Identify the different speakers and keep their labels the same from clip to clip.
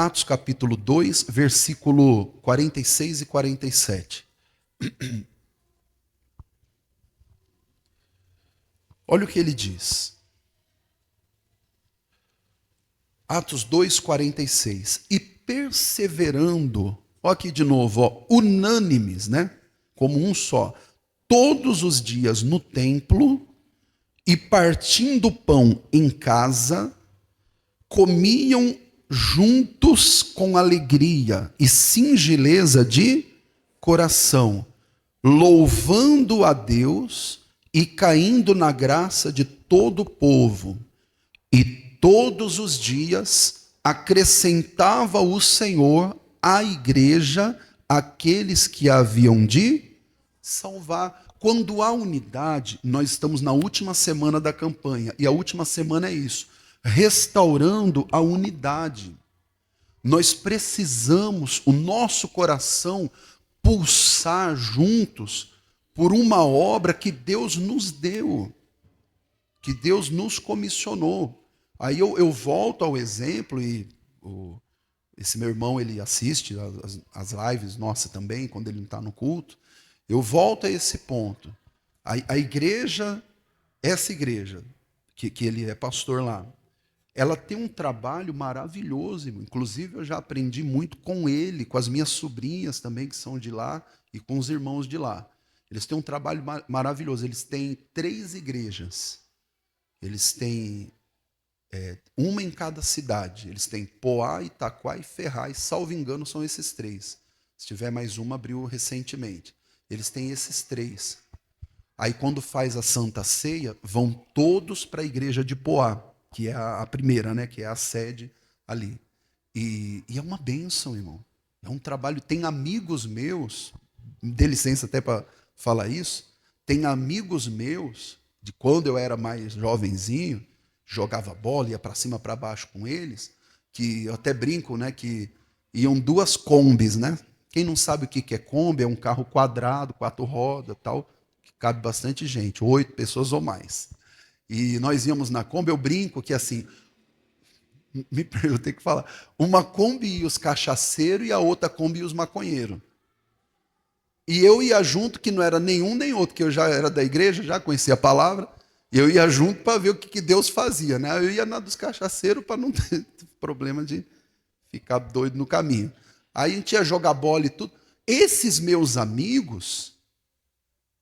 Speaker 1: Atos capítulo 2, versículo 46 e 47. Olha o que ele diz. Atos 2, 46. E perseverando, olha aqui de novo, ó, unânimes, né? Como um só, todos os dias no templo e partindo pão em casa, comiam juntos com alegria e singeleza de coração, louvando a Deus e caindo na graça de todo o povo. E todos os dias acrescentava o Senhor à igreja aqueles que haviam de salvar. Quando há unidade, nós estamos na última semana da campanha, e a última semana é isso, restaurando a unidade. Nós precisamos, o nosso coração, pulsar juntos por uma obra que Deus nos deu, que Deus nos comissionou. Aí eu volto ao exemplo, e esse meu irmão, ele assiste as lives nossas também, quando ele não está no culto. Eu volto a esse ponto. A igreja, essa igreja, que ele é pastor lá, ela tem um trabalho maravilhoso, irmão. Inclusive eu já aprendi muito com ele, com as minhas sobrinhas também, que são de lá, e com os irmãos de lá. Eles têm um trabalho maravilhoso. Eles têm 3 igrejas. Eles têm uma em cada cidade. Eles têm Poá, Itaquá e Ferraz. Salvo engano, são esses 3. Se tiver mais uma, abriu recentemente. Eles têm esses 3. Aí quando faz a Santa Ceia, vão todos para a igreja de Poá, que é a primeira, né? Que é a sede ali. E é uma bênção, irmão. É um trabalho. Tem amigos meus, me dê licença até para falar isso, tem amigos meus, de quando eu era mais jovenzinho, jogava bola, ia para cima, para baixo com eles, que eu até brinco, né? Que iam 2 combis, né? Quem não sabe o que é Kombi, é um carro quadrado, 4 rodas, tal, que cabe bastante gente, 8 pessoas ou mais. E nós íamos na Kombi, eu brinco que assim, eu tenho que falar, uma Kombi e os cachaceiros e a outra Kombi e os maconheiros. E eu ia junto, que não era nenhum nem outro, que eu já era da igreja, já conhecia a palavra, e eu ia junto para ver o que Deus fazia, né? Eu ia na dos cachaceiros para não ter problema de ficar doido no caminho. Aí a gente ia jogar bola e tudo. Esses meus amigos,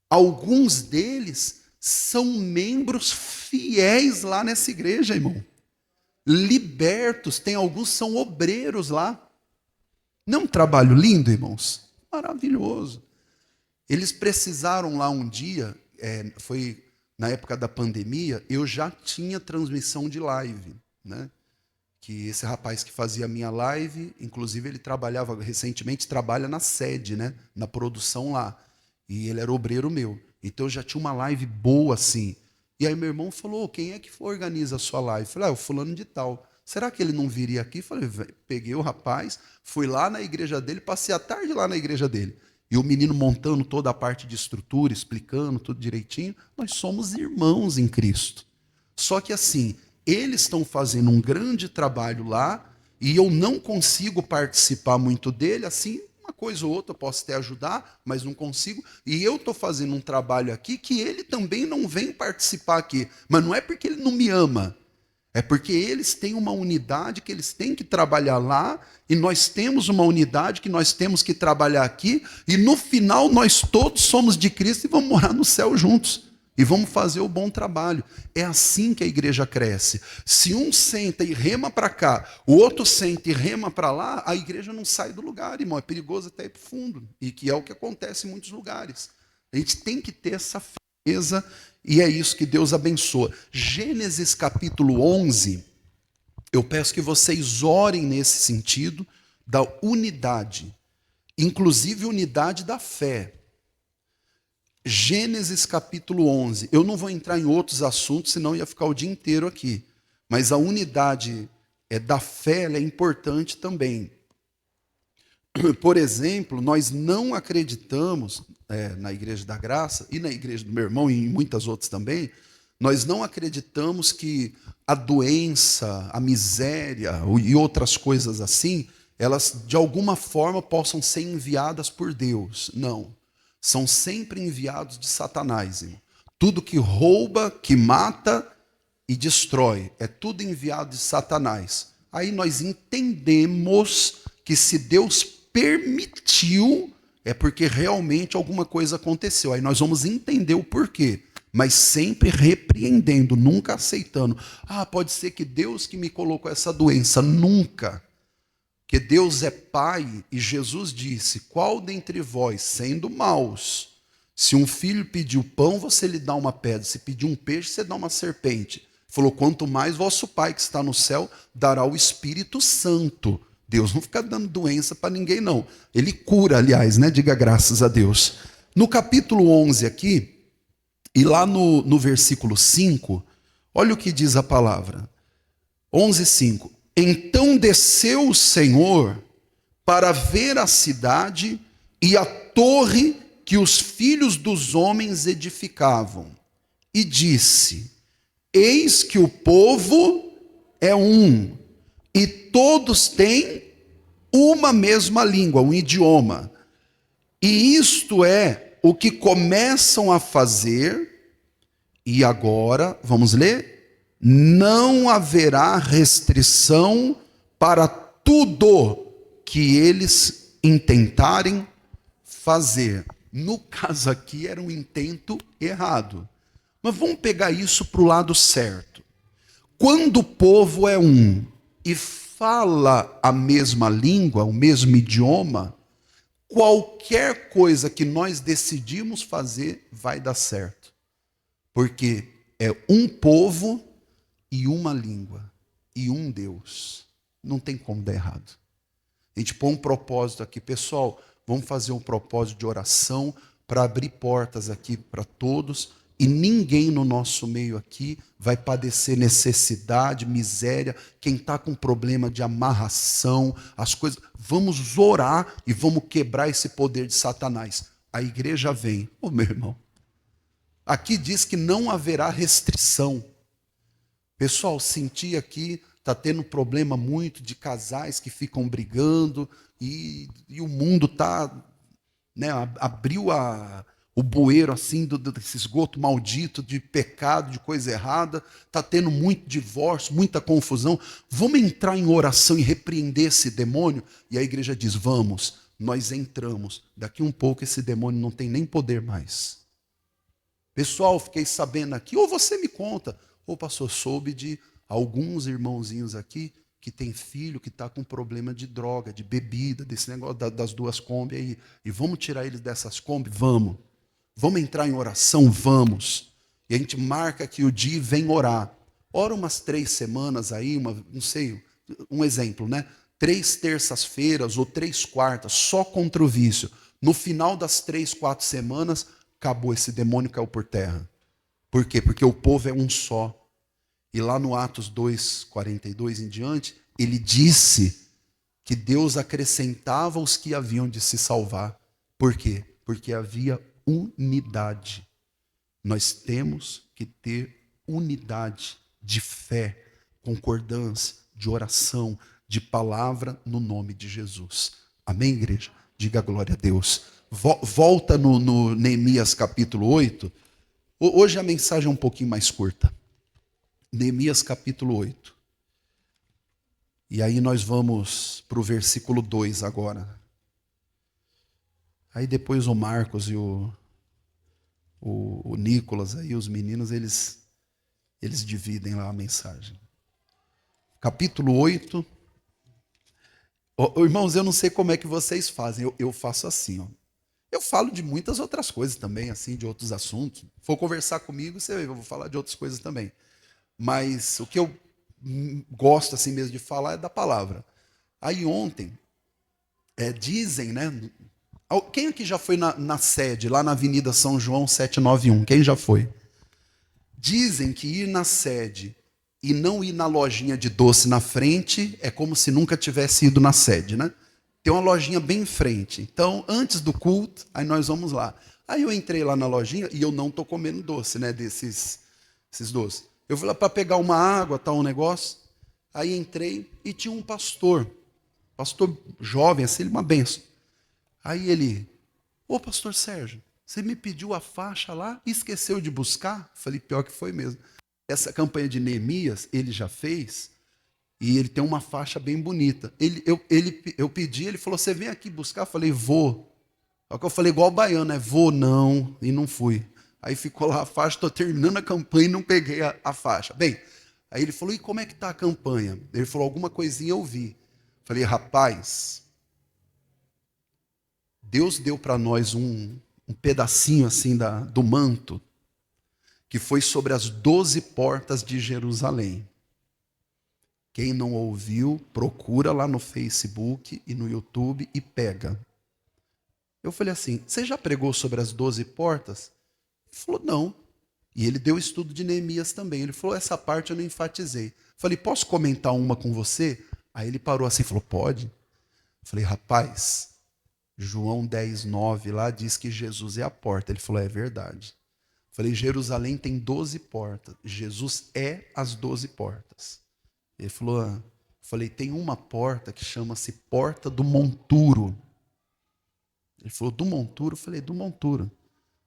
Speaker 1: alguns deles são membros fiéis lá nessa igreja, irmão. Libertos, tem alguns são obreiros lá. Não é um trabalho lindo, irmãos? Maravilhoso. Eles precisaram lá um dia, foi na época da pandemia, eu já tinha transmissão de live, né? Que esse rapaz que fazia a minha live, inclusive ele trabalhava recentemente, trabalha na sede, né? Na produção lá. E ele era obreiro meu. Então eu já tinha uma live boa assim. E aí meu irmão falou: quem é que organiza a sua live? Eu falei: o fulano de tal. Será que ele não viria aqui? Eu falei: peguei o rapaz, fui lá na igreja dele, passei a tarde lá na igreja dele. E o menino montando toda a parte de estrutura, explicando tudo direitinho. Nós somos irmãos em Cristo. Só que assim, eles estão fazendo um grande trabalho lá e eu não consigo participar muito dele, assim, uma coisa ou outra eu posso até ajudar, mas não consigo. E eu estou fazendo um trabalho aqui que ele também não vem participar aqui. Mas não é porque ele não me ama, é porque eles têm uma unidade que eles têm que trabalhar lá, e nós temos uma unidade que nós temos que trabalhar aqui, e no final nós todos somos de Cristo e vamos morar no céu juntos. E vamos fazer o bom trabalho. É assim que a igreja cresce. Se um senta e rema para cá, o outro senta e rema para lá, a igreja não sai do lugar, irmão. É perigoso até ir para o fundo. E que é o que acontece em muitos lugares. A gente tem que ter essa firmeza, e é isso que Deus abençoa. Gênesis capítulo 11, eu peço que vocês orem nesse sentido da unidade. Inclusive unidade da fé. Gênesis capítulo 11. Eu não vou entrar em outros assuntos, senão ia ficar o dia inteiro aqui. Mas a unidade da fé ela é importante também. Por exemplo, nós não acreditamos, na Igreja da Graça, e na Igreja do meu irmão, e em muitas outras também, Nós não acreditamos que a doença, a miséria e outras coisas assim, elas de alguma forma possam ser enviadas por Deus. Não. São sempre enviados de Satanás, irmão. Tudo que rouba, que mata e destrói, é tudo enviado de Satanás. Aí nós entendemos que se Deus permitiu, é porque realmente alguma coisa aconteceu. Aí nós vamos entender o porquê, mas sempre repreendendo, nunca aceitando. Pode ser que Deus que me colocou essa doença. Nunca. Que Deus é Pai e Jesus disse: qual dentre vós, sendo maus, se um filho pedir o pão, você lhe dá uma pedra, se pedir um peixe, você dá uma serpente. Falou: quanto mais vosso Pai que está no céu dará o Espírito Santo. Deus não fica dando doença para ninguém, não. Ele cura, aliás, né? Diga graças a Deus. No capítulo 11 aqui, e lá no versículo 5, olha o que diz a palavra. 11:5. Então desceu o Senhor para ver a cidade e a torre que os filhos dos homens edificavam. E disse: eis que o povo é um, e todos têm uma mesma língua, um idioma. E isto é o que começam a fazer, e agora, vamos ler? Não haverá restrição para tudo que eles intentarem fazer. No caso aqui era um intento errado. Mas vamos pegar isso para o lado certo. Quando o povo é um e fala a mesma língua, o mesmo idioma, qualquer coisa que nós decidimos fazer vai dar certo. Porque é um povo e uma língua e um Deus. Não tem como dar errado. A gente põe um propósito aqui, pessoal, vamos fazer um propósito de oração para abrir portas aqui para todos, e ninguém no nosso meio aqui vai padecer necessidade, miséria. Quem está com problema de amarração, as coisas, vamos orar e vamos quebrar esse poder de Satanás. A igreja vem. Meu irmão, aqui diz que não haverá restrição. Pessoal, senti aqui, está tendo problema muito de casais que ficam brigando, e o mundo está, né, abriu o bueiro assim desse esgoto maldito de pecado, de coisa errada, está tendo muito divórcio, muita confusão. Vamos entrar em oração e repreender esse demônio? E a igreja diz: vamos, nós entramos. Daqui um pouco esse demônio não tem nem poder mais. Pessoal, fiquei sabendo aqui, ou você me conta, pastor, soube de alguns irmãozinhos aqui que tem filho que está com problema de droga, de bebida, desse negócio das duas Kombi aí. E vamos tirar eles dessas Kombi? Vamos. Vamos entrar em oração? Vamos. E a gente marca aqui o dia e vem orar. Ora umas 3 semanas aí, não sei, um exemplo, né? 3 terças-feiras ou 3 quartas, só contra o vício. No final das 3, 4 semanas, acabou, esse demônio caiu por terra. Por quê? Porque o povo é um só. E lá no Atos 2:42 em diante, ele disse que Deus acrescentava os que haviam de se salvar. Por quê? Porque havia unidade. Nós temos que ter unidade de fé, concordância, de oração, de palavra no nome de Jesus. Amém, igreja? Diga glória a Deus. Volta no Neemias capítulo 8. Hoje a mensagem é um pouquinho mais curta. Neemias capítulo 8. E aí nós vamos para o versículo 2 agora. Aí depois o Marcos e o Nicolas, aí os meninos, eles dividem lá a mensagem. Capítulo 8. Irmãos, eu não sei como é que vocês fazem, eu faço assim, ó. Eu falo de muitas outras coisas também, assim, de outros assuntos. Se for conversar comigo, eu vou falar de outras coisas também. Mas o que eu gosto assim mesmo de falar é da palavra. Aí ontem, dizem, né? Quem aqui já foi na sede, lá na Avenida São João 791? Quem já foi? Dizem que ir na sede e não ir na lojinha de doce na frente é como se nunca tivesse ido na sede, né? Tem uma lojinha bem em frente. Então, antes do culto, aí nós vamos lá. Aí eu entrei lá na lojinha e eu não estou comendo doce, né? Desses esses 12. Eu fui lá para pegar uma água, tal, um negócio. Aí entrei e tinha um pastor jovem, assim, uma benção. Aí ele, ô pastor Sérgio, você me pediu a faixa lá e esqueceu de buscar? Falei, pior que foi mesmo. Essa campanha de Neemias, ele já fez, e ele tem uma faixa bem bonita. Eu pedi, ele falou, você vem aqui buscar? Eu falei, vou. Só que eu falei igual o baiano, vou não, e não fui. Aí ficou lá a faixa, estou terminando a campanha e não peguei a faixa. Bem, aí ele falou, e como é que está a campanha? Ele falou, alguma coisinha eu vi. Falei, rapaz, Deus deu para nós um pedacinho assim do manto, que foi sobre as 12 portas de Jerusalém. Quem não ouviu, procura lá no Facebook e no YouTube e pega. Eu falei assim, você já pregou sobre as 12 portas? Ele falou, não. E ele deu estudo de Neemias também. Ele falou, essa parte eu não enfatizei. Eu falei, posso comentar uma com você? Aí ele parou assim e falou, pode. Eu falei, rapaz, João 10:9 lá diz que Jesus é a porta. Ele falou, é verdade. Eu falei, Jerusalém tem 12 portas. Jesus é as 12 portas. Ele falou, eu falei, tem uma porta que chama-se Porta do Monturo. Ele falou, do Monturo? Eu falei, do Monturo.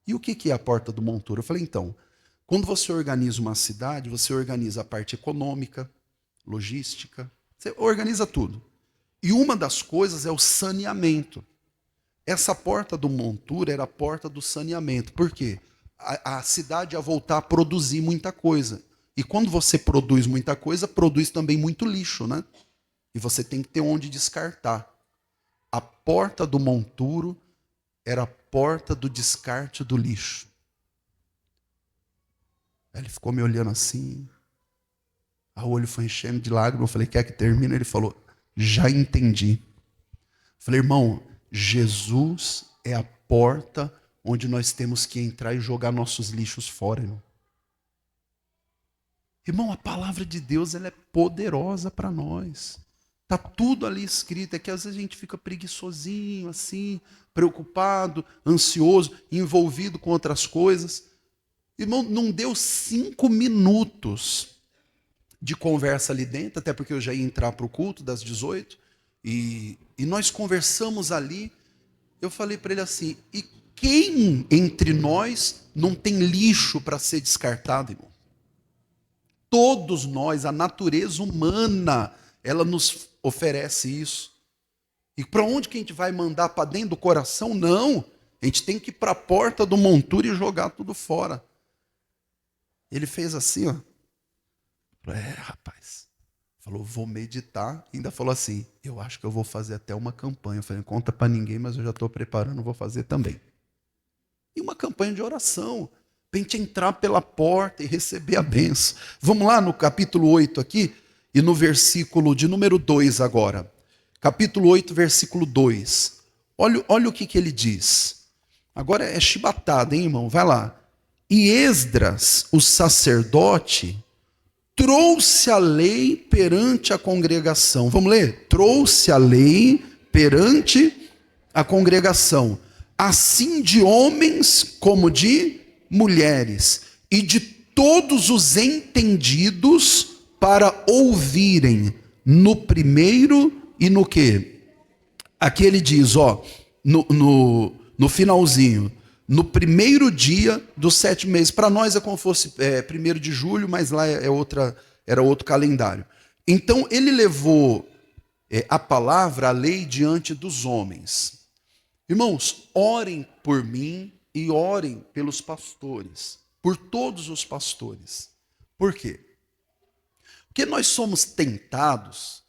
Speaker 1: E o que é a Porta do Monturo? Eu falei, então, quando você organiza uma cidade, você organiza a parte econômica, logística, você organiza tudo. E uma das coisas é o saneamento. Essa Porta do Monturo era a porta do saneamento. Por quê? A cidade ia voltar a produzir muita coisa. E quando você produz muita coisa, produz também muito lixo, né? E você tem que ter onde descartar. A Porta do Monturo era a porta do descarte do lixo. Aí ele ficou me olhando assim, o olho foi enchendo de lágrimas. Eu falei, quer que termine? Ele falou, já entendi. Eu falei, irmão, Jesus é a porta onde nós temos que entrar e jogar nossos lixos fora, irmão. Irmão, a palavra de Deus ela é poderosa para nós. Está tudo ali escrito. É que às vezes a gente fica preguiçosinho, assim, preocupado, ansioso, envolvido com outras coisas. Irmão, não deu 5 minutos de conversa ali dentro, até porque eu já ia entrar para o culto das 18, e nós conversamos ali. Eu falei para ele assim, e quem entre nós não tem lixo para ser descartado, irmão? Todos nós, a natureza humana, ela nos oferece isso. E para onde que a gente vai mandar? Para dentro do coração? Não. A gente tem que ir para a porta do monturo e jogar tudo fora. Ele fez assim, ó. Falei, rapaz. Falou, vou meditar. Ainda falou assim, eu acho que eu vou fazer até uma campanha. Eu falei, não conta para ninguém, mas eu já estou preparando, vou fazer também. E uma campanha de oração. Para a gente entrar pela porta e receber a benção. Vamos lá no capítulo 8 aqui, e no versículo de número 2 agora. Capítulo 8, versículo 2. Olha o que ele diz. Agora é chibatada, hein, irmão? Vai lá. E Esdras, o sacerdote, trouxe a lei perante a congregação. Vamos ler? Trouxe a lei perante a congregação. Assim de homens como de mulheres, e de todos os entendidos para ouvirem no primeiro e no quê? Aqui ele diz, ó, no finalzinho, no primeiro dia do 7º mês. Para nós é como fosse 1º de julho, mas lá era outro calendário. Então ele levou a palavra, a lei, diante dos homens. Irmãos, orem por mim e orem pelos pastores, por todos os pastores. Por quê? Porque nós somos tentados,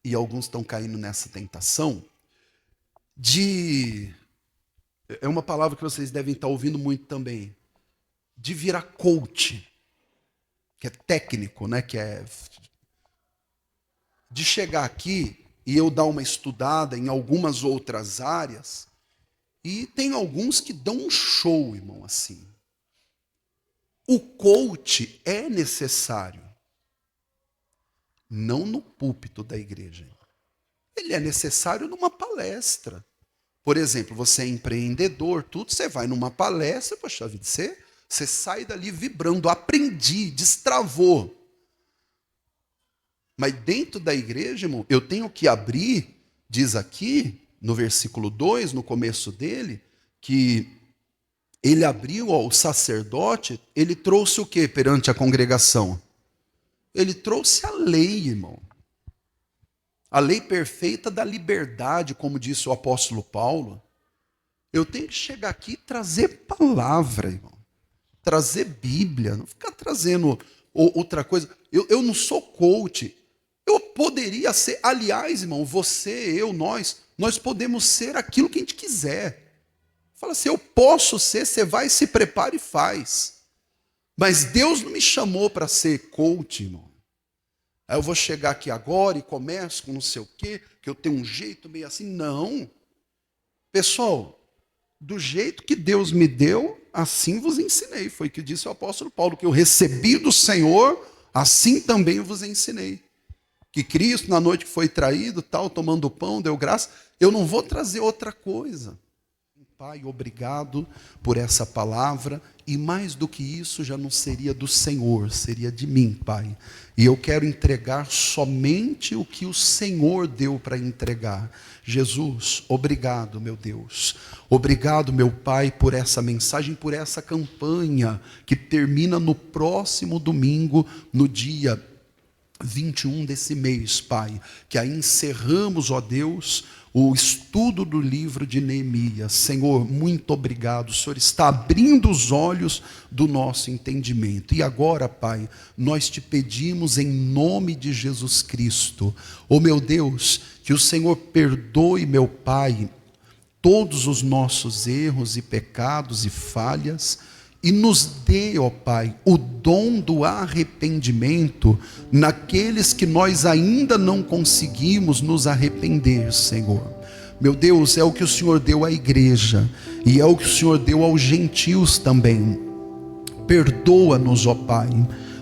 Speaker 1: e alguns estão caindo nessa tentação, é uma palavra que vocês devem estar ouvindo muito também, de virar coach, que é técnico, né? Que é de chegar aqui e eu dar uma estudada em algumas outras áreas. E tem alguns que dão um show, irmão, assim. O coach é necessário. Não no púlpito da igreja. Ele é necessário numa palestra. Por exemplo, você é empreendedor, tudo, você vai numa palestra, poxa vida, você Você sai dali vibrando, aprendi, destravou. Mas dentro da igreja, irmão, eu tenho que abrir, diz aqui, no versículo 2, no começo dele, que ele abriu, ó, o sacerdote, ele trouxe o que perante a congregação? Ele trouxe a lei, irmão. A lei perfeita da liberdade, como disse o apóstolo Paulo. Eu tenho que chegar aqui e trazer palavra, irmão. Trazer Bíblia, não ficar trazendo outra coisa. Eu não sou coach. Eu poderia ser, aliás, irmão, você, eu, nós podemos ser aquilo que a gente quiser. Fala assim, eu posso ser, você vai, se prepara e faz. Mas Deus não me chamou para ser coach, irmão. Aí eu vou chegar aqui agora e começo com não sei o quê, que eu tenho um jeito meio assim. Não. Pessoal, do jeito que Deus me deu, assim vos ensinei. Foi o que disse o apóstolo Paulo, que eu recebi do Senhor, assim também vos ensinei. Que Cristo, na noite que foi traído, tal, tomando o pão, deu graça. Eu não vou trazer outra coisa. Pai, obrigado por essa palavra. E mais do que isso, já não seria do Senhor, seria de mim, Pai. E eu quero entregar somente o que o Senhor deu para entregar. Jesus, obrigado, meu Deus. Obrigado, meu Pai, por essa mensagem, por essa campanha que termina no próximo domingo, no dia 21 desse mês, Pai, que aí encerramos, ó Deus, o estudo do livro de Neemias. Senhor, muito obrigado. O Senhor está abrindo os olhos do nosso entendimento. E agora, Pai, nós te pedimos em nome de Jesus Cristo, ó meu Deus, que o Senhor perdoe, meu Pai, todos os nossos erros e pecados e falhas, e nos dê, ó Pai, o dom do arrependimento naqueles que nós ainda não conseguimos nos arrepender, Senhor. Meu Deus, é o que o Senhor deu à igreja, e é o que o Senhor deu aos gentios também. Perdoa-nos, ó Pai.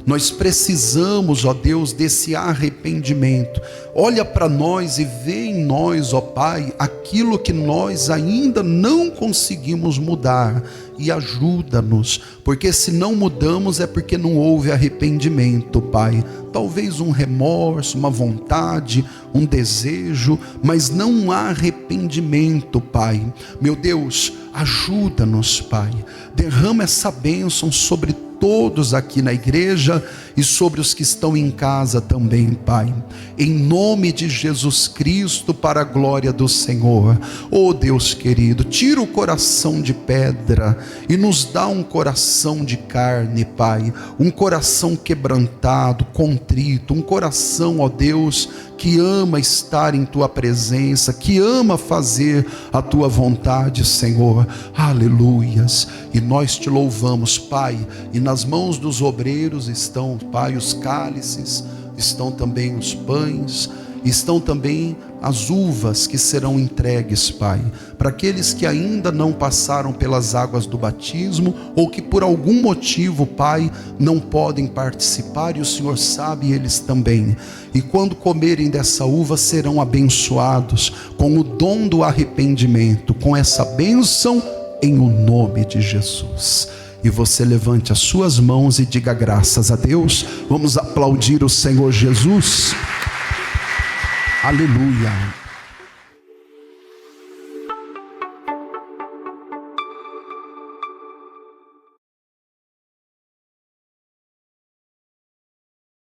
Speaker 1: Nós precisamos, ó Deus, desse arrependimento. Olha para nós e vê em nós, ó Pai, aquilo que nós ainda não conseguimos mudar. E ajuda-nos, porque se não mudamos é porque não houve arrependimento, Pai. Talvez um remorso, uma vontade, um desejo, mas não um arrependimento, Pai. Meu Deus, ajuda-nos, Pai. Derrama essa bênção sobre todos aqui na igreja e sobre os que estão em casa também, Pai. Em nome de Jesus Cristo, para a glória do Senhor. Oh Deus querido, tira o coração de pedra e nos dá um coração de carne, Pai. Um coração quebrantado, contrito, um coração, ó Deus, que ama estar em Tua presença, que ama fazer a Tua vontade, Senhor. Aleluias. E nós te louvamos, Pai, e nas mãos dos obreiros estão, Pai, os cálices, estão também os pães, estão também as uvas que serão entregues, Pai, para aqueles que ainda não passaram pelas águas do batismo, ou que por algum motivo, Pai, não podem participar, e o Senhor sabe eles também. E quando comerem dessa uva, serão abençoados com o dom do arrependimento, com essa bênção, em o nome de Jesus. E você levante as suas mãos e diga graças a Deus. Vamos aplaudir o Senhor Jesus. Aleluia.